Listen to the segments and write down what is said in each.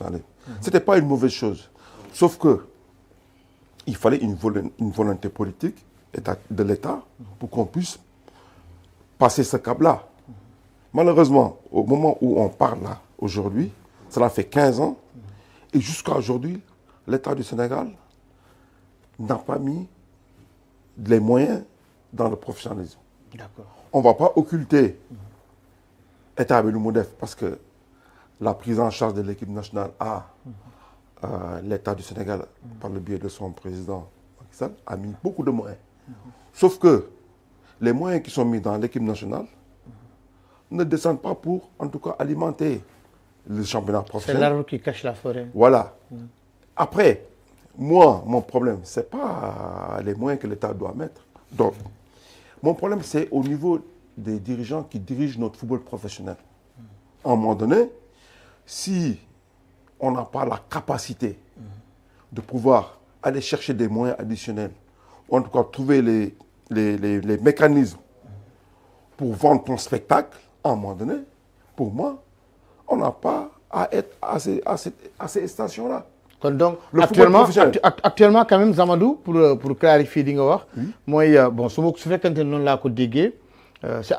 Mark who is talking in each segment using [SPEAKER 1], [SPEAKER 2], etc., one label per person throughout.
[SPEAKER 1] professionnalisme. Ce n'était pas une mauvaise chose. Sauf que il fallait une volonté politique de l'État pour qu'on puisse passer ce cap-là. Malheureusement, au moment où on parle là, aujourd'hui, cela fait 15 ans, et jusqu'à aujourd'hui, l'État du Sénégal n'a pas mis les moyens dans le professionnalisme. On ne va pas occulter l'État de l'Oumodef parce que la prise en charge de l'équipe nationale l'État du Sénégal, par le biais de son président, a mis beaucoup de moyens. Sauf que les moyens qui sont mis dans l'équipe nationale ne descendent pas pour, en tout cas, alimenter le championnat professionnel.
[SPEAKER 2] C'est l'arbre qui cache la forêt.
[SPEAKER 1] Voilà. Après, moi, mon problème, ce n'est pas les moyens que l'État doit mettre. Donc, mon problème, c'est au niveau des dirigeants qui dirigent notre football professionnel. À un moment donné, si on n'a pas la capacité de pouvoir aller chercher des moyens additionnels, ou en tout cas trouver les mécanismes pour vendre ton spectacle, à un moment donné, pour moi, on n'a pas à être à ces stations-là.
[SPEAKER 2] Donc, actuellement, quand même, Zamadou, pour clarifier, moi, bon, ce que je fais non la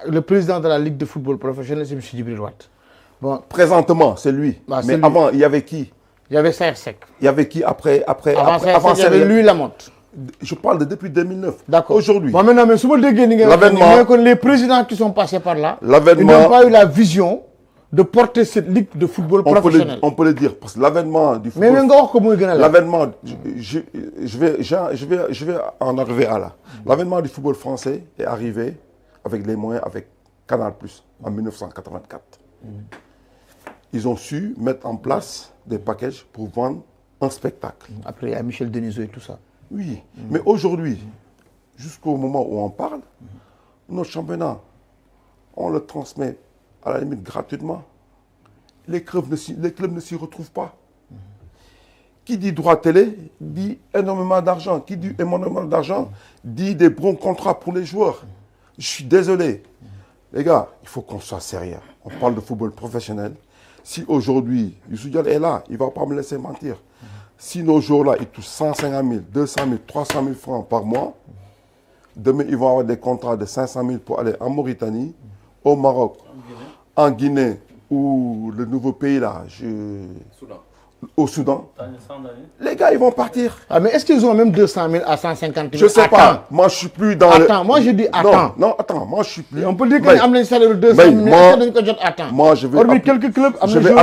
[SPEAKER 2] le président de la Ligue de football professionnel, c'est M. Djibril Ouatt. Bon.
[SPEAKER 1] Présentement, c'est lui.
[SPEAKER 2] Bah,
[SPEAKER 1] mais avant, il y avait qui?
[SPEAKER 2] Il y avait Saër Seck.
[SPEAKER 1] Il y avait qui après
[SPEAKER 2] Avant il y avait lui, Lamotte.
[SPEAKER 1] Je parle de depuis 2009.
[SPEAKER 2] D'accord.
[SPEAKER 1] Aujourd'hui.
[SPEAKER 2] Bon, maintenant, mais si vous l'avènement, les présidents qui sont passés par là, ils n'ont pas eu la vision de porter cette ligue de football professionnel.
[SPEAKER 1] On peut le dire, parce que l'avènement du football...
[SPEAKER 2] Mais
[SPEAKER 1] l'avènement, je vais en arriver à là. L'avènement du football français est arrivé avec les moyens, avec Canal+, en 1984. Ils ont su mettre en place des packages pour vendre un spectacle.
[SPEAKER 2] Après, il y a Michel Denisot et tout ça.
[SPEAKER 1] Oui, mais aujourd'hui, jusqu'au moment où on parle, notre championnat, on le transmet à la limite gratuitement. Les clubs ne s'y retrouvent pas. Qui dit droit télé dit énormément d'argent. Qui dit énormément d'argent dit des bons contrats pour les joueurs. Je suis désolé. Les gars, il faut qu'on soit sérieux. On parle de football professionnel. Si aujourd'hui, Youssou Diallo est là, il ne va pas me laisser mentir. Si nos joueurs-là, ils touchent 150 000, 200 000, 300 000 francs par mois, demain, ils vont avoir des contrats de 500 000 pour aller en Mauritanie, au Maroc, en Guinée, ou le nouveau pays là, au Soudan. Les gars, ils vont partir.
[SPEAKER 2] Ah, mais est-ce qu'ils ont même 200 000 à 150 000?
[SPEAKER 1] Je ne sais pas. Moi, je ne suis plus dans
[SPEAKER 2] Attends, moi, je dis attends.
[SPEAKER 1] Non, attends, moi, je suis plus...
[SPEAKER 2] On peut dire qu'il y a un salaire de 200 000, mais attends.
[SPEAKER 1] Moi, je vais...
[SPEAKER 2] quelques clubs...
[SPEAKER 1] Je vais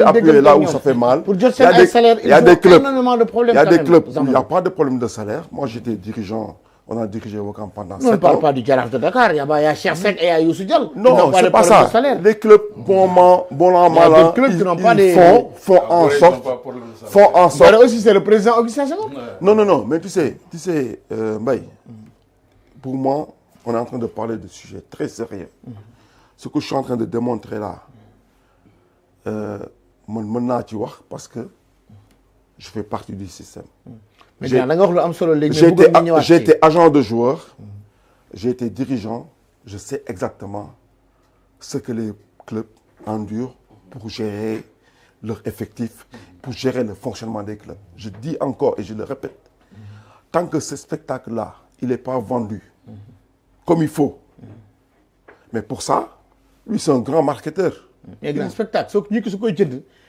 [SPEAKER 1] appuyer là où ça fait mal.
[SPEAKER 2] Pour dire un salaire,
[SPEAKER 1] il y a des clubs.
[SPEAKER 2] Il
[SPEAKER 1] y a des clubs où il n'y a pas de problème de salaire. Moi, j'étais dirigeant. On a dirigé Ouakam pendant 7 ans.
[SPEAKER 2] On ne parle pas du Jaraaf de Dakar. Il y a Cheikh Seck et il y a Youssou Diallo.
[SPEAKER 1] Non, ce n'est pas ça. Les clubs, bon an, mal, ils font en sorte...
[SPEAKER 2] Mais aussi, c'est le président Augustin Senghor.
[SPEAKER 1] Non, mais tu sais, Mbaye, pour moi, on est en train de parler de sujets très sérieux. Ce que je suis en train de démontrer là, parce que je fais partie du système. J'ai été agent de joueur, j'ai été dirigeant, je sais exactement ce que les clubs endurent pour gérer leur effectif, pour gérer le fonctionnement des clubs. Je dis encore et je le répète, tant que ce spectacle-là, il n'est pas vendu comme il faut, mais pour ça, lui c'est un grand marketeur.
[SPEAKER 2] Un grand spectacle, ce que je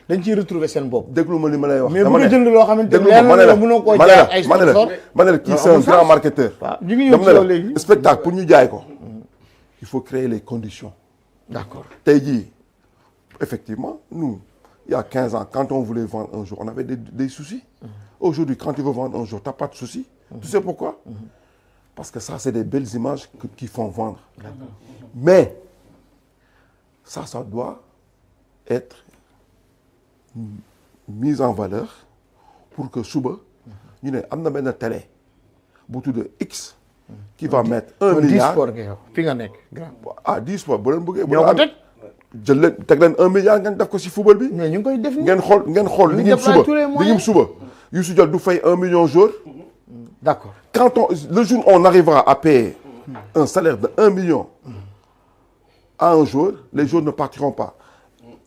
[SPEAKER 2] dañ ciy retrouver seen bopp.
[SPEAKER 1] déglu ma li ma lay wax.
[SPEAKER 2] mais bu nga jënd loo xamante ne leer mënoo koo jaay ay sponsor.
[SPEAKER 1] ma ne la kii c'est un grand marketeur.
[SPEAKER 2] ñu ngi ñëw ci loolu léegi.
[SPEAKER 1] spectacle pour ñu jaay ko. il faut créer les conditions.
[SPEAKER 2] D'accord.
[SPEAKER 1] tey jii effectivement nous il y a 15 ans quand on voulait vendre un jour on avait des soucis. Aujourd'hui quand tu veux vendre un jour tu n'as pas de soucis. Tu sais pourquoi? Parce que ça c'est des belles images qui font vendre. Mais ça doit être mise en valeur pour que suba ñu ne am na benn télé bu tudd X qui va mettre 1 milliard.
[SPEAKER 2] 10 sport fi nga nekk.
[SPEAKER 1] ah 10 sport bu leen bëggee.
[SPEAKER 2] ñoo ko teg
[SPEAKER 1] jël leen teg leen 1 milliard ngeen def ko si football bi.
[SPEAKER 2] mais ñu ngi koy def nii
[SPEAKER 1] ngeen xool li ngeen suba Youssou Diallo du fay 1 million jour.
[SPEAKER 2] D'accord.
[SPEAKER 1] Le jour où on arrivera à payer un salaire de 1 million à un jour, les joueurs ne partiront pas.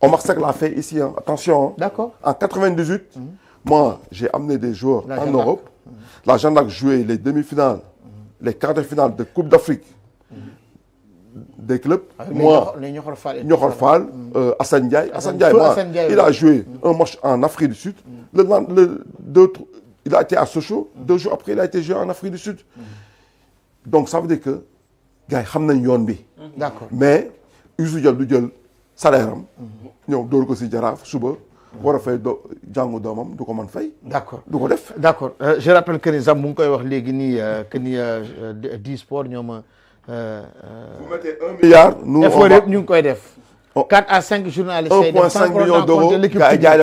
[SPEAKER 1] Omar Seck l'a fait ici, hein. Attention. Hein.
[SPEAKER 2] D'accord.
[SPEAKER 1] En 98, moi, j'ai amené des joueurs
[SPEAKER 2] La
[SPEAKER 1] en
[SPEAKER 2] Jeanne
[SPEAKER 1] Europe. La Jeanne d'Arc jouait les demi-finales, les quarts de finale de Coupe d'Afrique des clubs. Moi, Nyokhor Fall, Assane Ndiaye. Assane Ndiaye, moi, il a joué un match en Afrique du Sud. Il a été à Sochaux. 2 jours après, il a été joué en Afrique du Sud. Donc, ça veut dire que gars yi xam nañ yoon bi.
[SPEAKER 2] D'accord.
[SPEAKER 1] Mais Youssou Diall du jël salaire am. ñëw dóor ko si Jaraaf suba. war a fay jàngu doomam du ko mën fay.
[SPEAKER 2] D'accord.
[SPEAKER 1] du ko def.
[SPEAKER 2] D'accord. Je rappelle que ni Zam mu ngi koy wax léegi nii que ni D-Sport ñoom.
[SPEAKER 1] Vous mettez 1 milliard. nous
[SPEAKER 2] effort yëpp ñu ngi koy def. 4 à 5 journalistes.
[SPEAKER 1] 1,5 million d'euros.